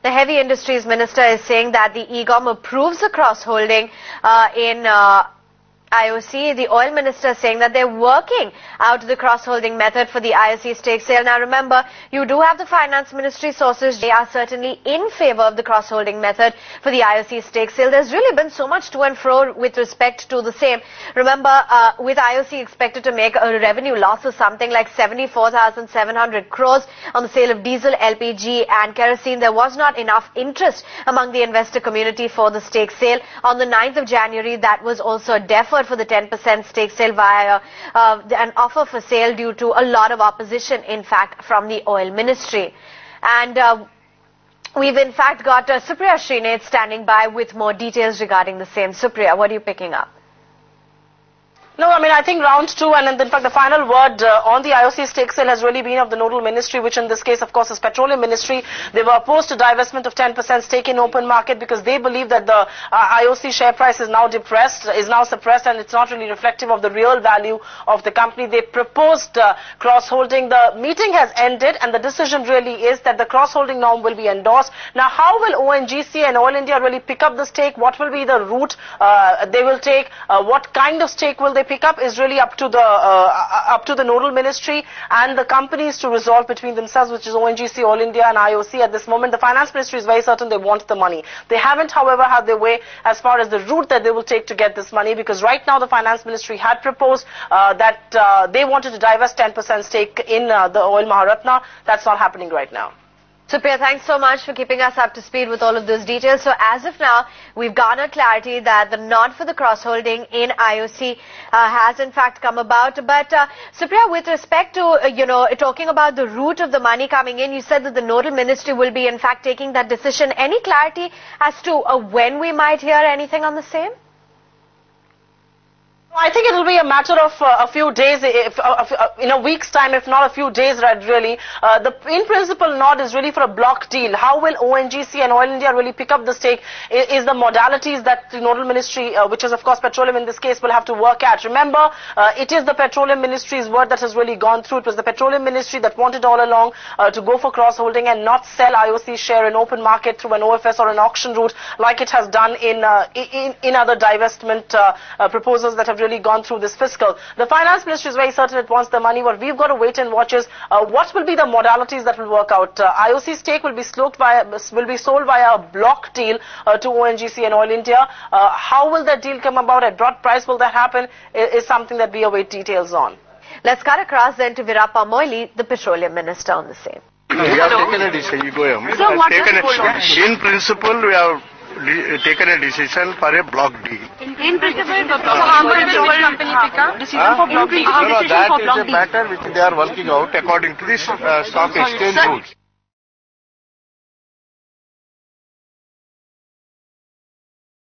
The Heavy Industries Minister is saying that the EGoM approves the cross-holding in IOC. The Oil Minister is saying that they're working out the cross-holding method for the IOC stake sale. Now remember, you do have the Finance Ministry sources. They are certainly in favor of the cross-holding method for the IOC stake sale. There's really been so much to and fro with respect to the same. Remember, with IOC expected to make a revenue loss of something like 74,700 crores on the sale of diesel, LPG and kerosene, there was not enough interest among the investor community for the stake sale. On the 9th of January, that was also deferred for the 10% stake sale via an offer for sale due to a lot of opposition, in fact, from the Oil Ministry. And we've in fact got Supriya Srinath standing by with more details regarding the same. Supriya, what are you picking up? No, I mean, I think round two, and in fact the final word on the IOC stake sale has really been of the nodal ministry, which in this case, of course, is Petroleum Ministry. They were opposed to divestment of 10% stake in open market because they believe that the IOC share price is now suppressed, and it's not really reflective of the real value of the company. They proposed cross-holding. The meeting has ended, and the decision really is that the cross-holding norm will be endorsed. Now, how will ONGC and Oil India really pick up the stake? What will be the route they will take? What kind of stake will they pick up is really up to the nodal ministry and the companies to resolve between themselves, which is ONGC, Oil India and IOC. At this moment, the Finance Ministry is very certain they want the money. They haven't, however, had their way as far as the route that they will take to get this money, because right now the Finance Ministry had proposed that they wanted to divest 10% stake in the Oil Maharatna. That's not happening right now. Supriya, thanks so much for keeping us up to speed with all of those details. So as of now, we've garnered clarity that the nod for the cross-holding in IOC has in fact come about. But Supriya, with respect to, talking about the route of the money coming in, you said that the nodal ministry will be in fact taking that decision. Any clarity as to when we might hear anything on the same? I think it will be a matter of a few days, in a week's time, if not a few days, really. The in principle nod is really for a block deal. How will ONGC and Oil India really pick up the stake is the modalities that the nodal ministry, which is of course petroleum in this case, will have to work at. Remember, it is the Petroleum Ministry's word that has really gone through. It was the Petroleum Ministry that wanted all along to go for cross-holding and not sell IOC share in open market through an OFS or an auction route like it has done in other divestment proposals that have really gone through this fiscal. The Finance Ministry is very certain it wants the money. What we've got to wait and watch is what will be the modalities that will work out. IOC stake will be sold via a block deal to ONGC and Oil India. How will that deal come about? At what price will that happen? Is something that we await details on. Let's cut across then to Virappa Moily, the Petroleum Minister, on the same. We have taken a decision, EGoM. So what is in principle, we have taken a decision for a block deal. In principle, so how will the oil company pick up decision for block deal? No, that is a matter which they are working out according to the stock exchange rules.